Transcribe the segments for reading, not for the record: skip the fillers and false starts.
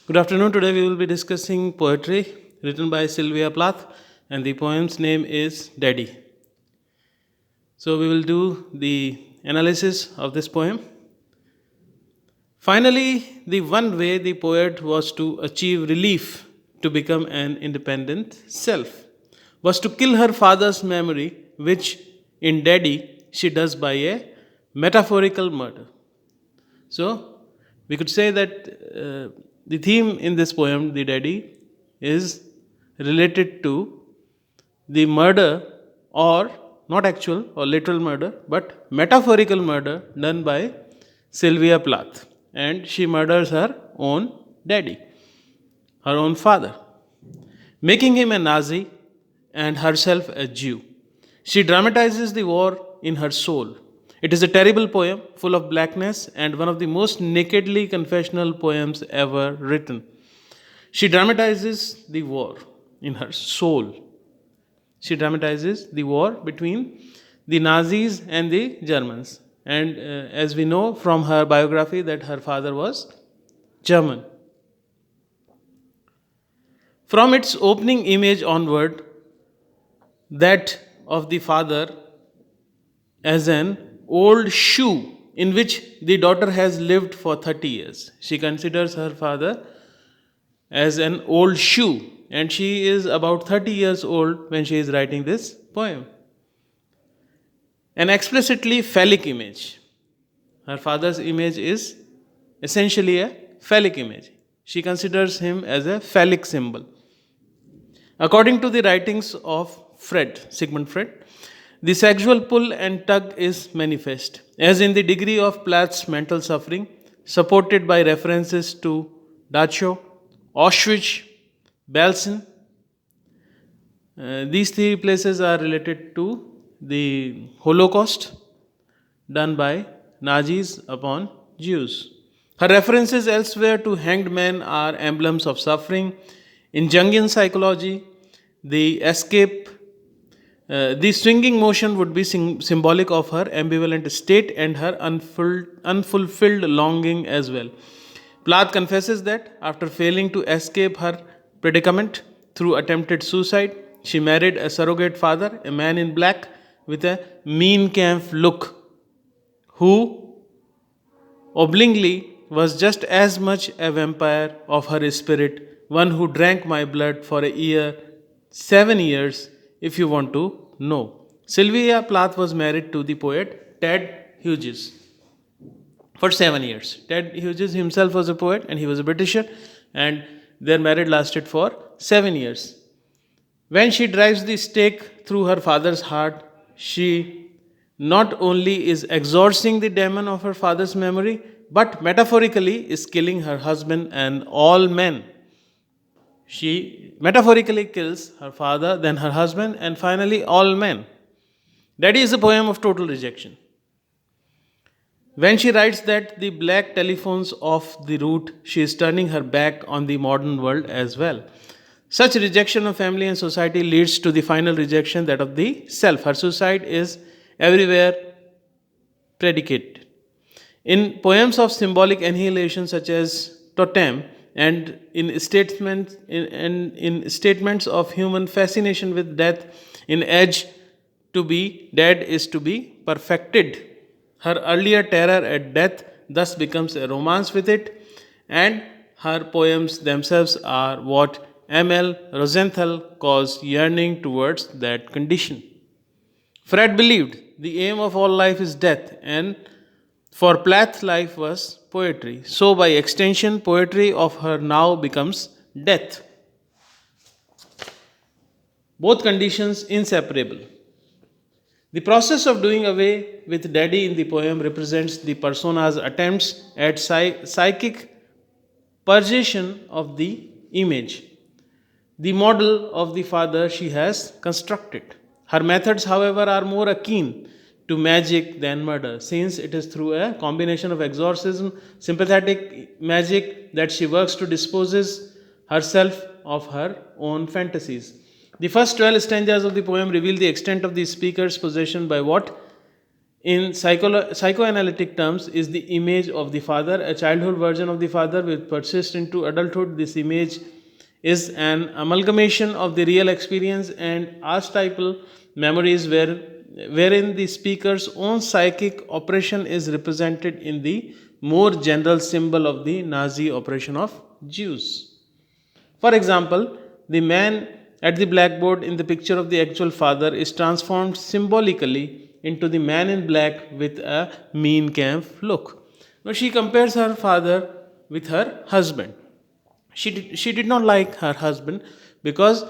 Good afternoon. Today we will be discussing poetry written by Sylvia Plath, and the poem's name is Daddy. So we will do the analysis of this poem. Finally, the one way the poet was to achieve relief to become an independent self was to kill her father's memory, which in Daddy she does by a metaphorical murder. So, we could say that the theme in this poem, The Daddy, is related to the murder, or not actual or literal murder, but metaphorical murder done by Sylvia Plath. And she murders her own daddy, her own father, making him a Nazi and herself a Jew. She dramatizes the war in her soul. It is a terrible poem full of blackness and one of the most nakedly confessional poems ever written. She dramatizes the war in her soul. She dramatizes the war between the Nazis and the Germans. And as we know from her biography, that her father was German. From its opening image onward, that of the father as an old shoe in which the daughter has lived for 30 years. She considers her father as an old shoe, and she is about 30 years old when she is writing this poem. An explicitly phallic image. Her father's image is essentially a phallic image. She considers him as a phallic symbol. According to the writings of Sigmund Freud, the sexual pull and tug is manifest, as in the degree of Plath's mental suffering, supported by references to Dachau, Auschwitz, Belsen. These three places are related to the Holocaust done by Nazis upon Jews. Her references elsewhere to hanged men are emblems of suffering. In Jungian psychology, the escape, the swinging motion would be symbolic of her ambivalent state and her unfulfilled longing as well. Plath confesses that after failing to escape her predicament through attempted suicide, she married a surrogate father, a man in black with a mean camp look, who oblongly was just as much a vampire of her spirit, one who drank my blood for a year, 7 years, if you want to know. Sylvia Plath was married to the poet Ted Hughes for 7 years. Ted Hughes himself was a poet and he was a Britisher, and their marriage lasted for 7 years. When she drives the stake through her father's heart, she not only is exorcising the demon of her father's memory, but metaphorically is killing her husband and all men. She metaphorically kills her father, then her husband, and finally all men. Daddy is a poem of total rejection. When she writes that the black telephones off the route, she is turning her back on the modern world as well. Such rejection of family and society leads to the final rejection, that of the self. Her suicide is everywhere predicated. In poems of symbolic annihilation such as Totem, and in statements of human fascination with death, in Edge, to be dead is to be perfected. Her earlier terror at death thus becomes a romance with it, and her poems themselves are what M.L. Rosenthal calls yearning towards that condition. Fred believed the aim of all life is death, and for Plath, life was poetry. So, by extension, poetry of her now becomes death. Both conditions inseparable. The process of doing away with daddy in the poem represents the persona's attempts at psychic purgation of the image, the model of the father she has constructed. Her methods, however, are more akin to magic than murder, since it is through a combination of exorcism, sympathetic magic, that she works to dispose herself of her own fantasies. The first 12 stanzas of the poem reveal the extent of the speaker's possession by what in psychoanalytic terms, is the image of the father. A childhood version of the father will persist into adulthood. This image is an amalgamation of the real experience and archetypal memories wherein the speaker's own psychic operation is represented in the more general symbol of the Nazi operation of Jews. For example, the man at the blackboard in the picture of the actual father is transformed symbolically into the man in black with a Mein Kampf look. Now she compares her father with her husband. She did not like her husband because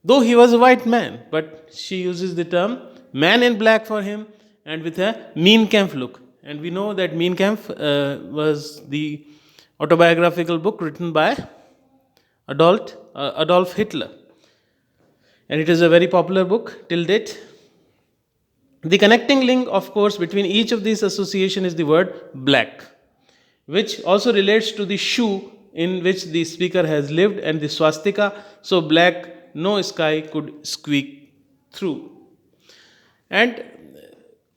though he was a white man, but she uses the term man in black for him and with a Mein Kampf look. And we know that Mein Kampf was the autobiographical book written by Adolf Hitler. And it is a very popular book till date. The connecting link, of course, between each of these associations is the word black, which also relates to the shoe in which the speaker has lived and the swastika, so black no sky could squeak through. And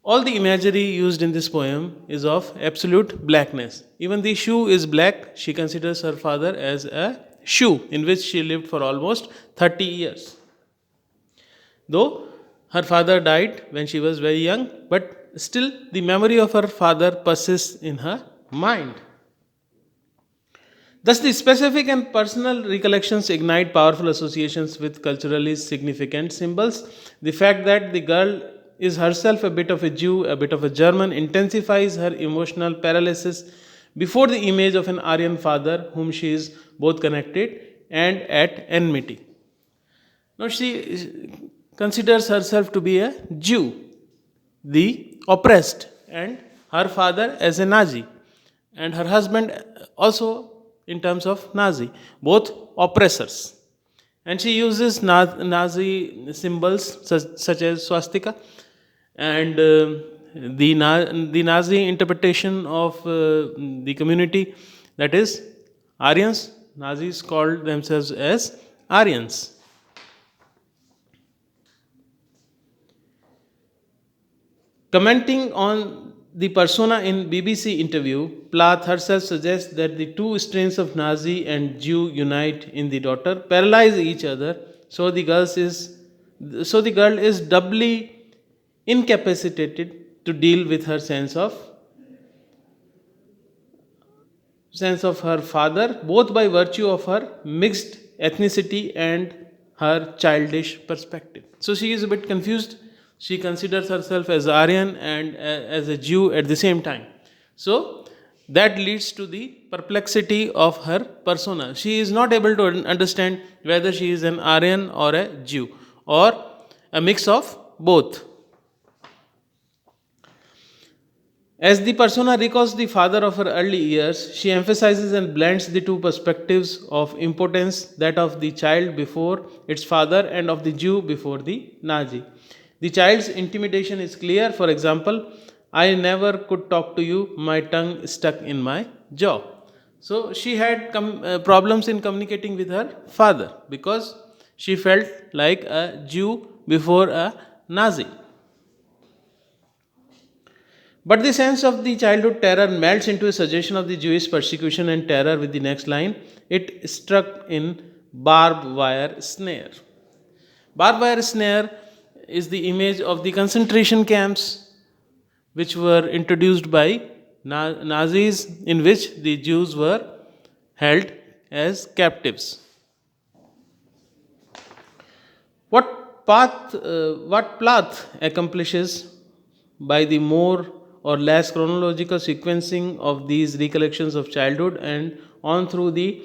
all the imagery used in this poem is of absolute blackness. Even the shoe is black. She considers her father as a shoe in which she lived for almost 30 years. Though her father died when she was very young, but still the memory of her father persists in her mind. Thus, the specific and personal recollections ignite powerful associations with culturally significant symbols. The fact that the girl is herself a bit of a Jew, a bit of a German, intensifies her emotional paralysis before the image of an Aryan father whom she is both connected and at enmity. Now, she considers herself to be a Jew, the oppressed, and her father as a Nazi, and her husband also in terms of Nazi, both oppressors. And she uses Nazi symbols such as swastika and the Nazi interpretation of the community, that is Aryans. Nazis called themselves as Aryans. Commenting on the persona in BBC interview, Plath herself suggests that the two strains of Nazi and Jew unite in the daughter, paralyze each other, so the girl is doubly incapacitated to deal with her sense of her father, both by virtue of her mixed ethnicity and her childish perspective. So she is a bit confused. She considers herself as Aryan and as a Jew at the same time. So that leads to the perplexity of her persona. She is not able to understand whether she is an Aryan or a Jew or a mix of both. As the persona recalls the father of her early years, she emphasizes and blends the two perspectives of impotence, that of the child before its father and of the Jew before the Nazi. The child's intimidation is clear. For example, I never could talk to you, my tongue stuck in my jaw. So she had problems in communicating with her father because she felt like a Jew before a Nazi. But the sense of the childhood terror melts into a suggestion of the Jewish persecution and terror with the next line, it struck in barbed wire snare. Barbed wire snare is the image of the concentration camps which were introduced by Nazis, in which the Jews were held as captives. What Plath accomplishes by the more or less chronological sequencing of these recollections of childhood and on through the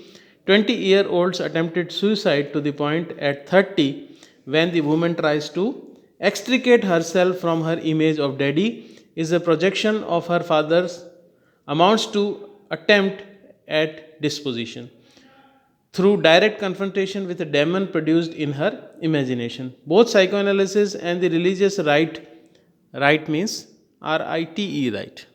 20-year-old's attempted suicide to the point at 30 when the woman tries to extricate herself from her image of daddy is a projection of her father's amounts to attempt at disposition through direct confrontation with a demon produced in her imagination. Both psychoanalysis and the religious rite means R-I-T-E, right,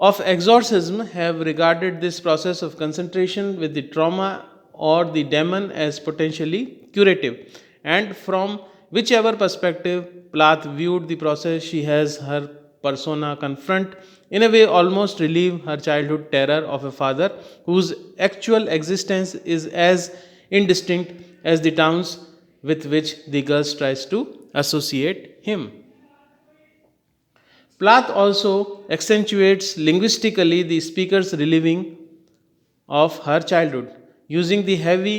of exorcism have regarded this process of concentration with the trauma or the demon as potentially curative and from whichever perspective Plath viewed the process, she has her persona confront, in a way almost relieve her childhood terror of a father whose actual existence is as indistinct as the towns with which the girl tries to associate him. Plath also accentuates linguistically the speaker's reliving of her childhood, using the heavy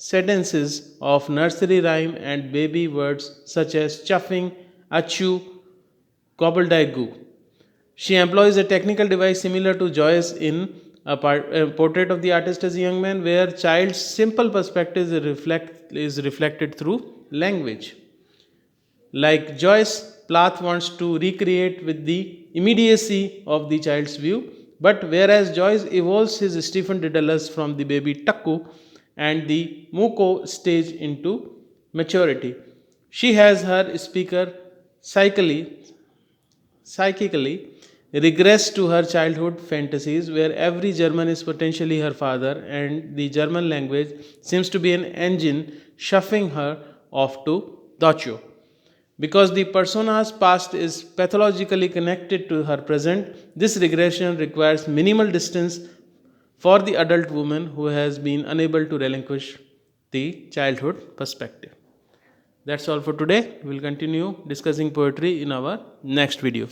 sentences of nursery rhyme and baby words such as chuffing, achu, gobbledygoo. She employs a technical device similar to Joyce in a portrait of the artist as a young man, where child's simple perspective is reflected through language. Like Joyce, Plath wants to recreate with the immediacy of the child's view, but whereas Joyce evolves his Stephen Dedalus from the baby Takku and the Muko stage into maturity, she has her speaker psychically regress to her childhood fantasies, where every German is potentially her father, and the German language seems to be an engine shuffling her off to Dacho. Because the persona's past is pathologically connected to her present, this regression requires minimal distance for the adult woman who has been unable to relinquish the childhood perspective. That's all for today. We will continue discussing poetry in our next video.